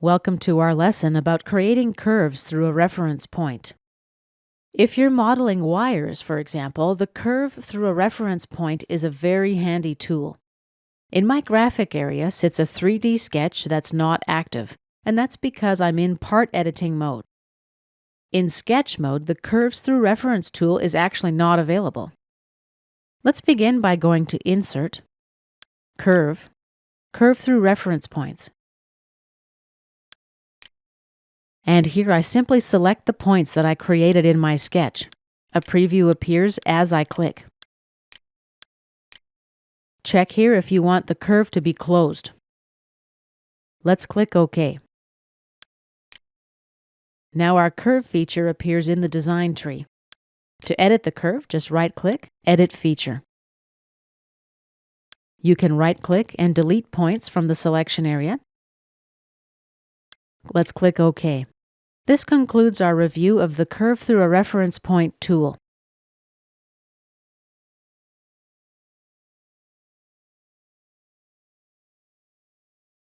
Welcome to our lesson about creating curves through a reference point. If you're modeling wires, for example, the curve through a reference point is a very handy tool. In my graphic area sits a 3D sketch that's not active, and that's because I'm in part editing mode. In sketch mode, the curves through reference tool is actually not available. Let's begin by going to Insert, Curve, Curve through reference points. And here I simply select the points that I created in my sketch. A preview appears as I click. Check here if you want the curve to be closed. Let's click OK. Now our curve feature appears in the design tree. To edit the curve, just right-click, Edit Feature. You can right-click and delete points from the selection area. Let's click OK. This concludes our review of the Curve through a Reference Point tool.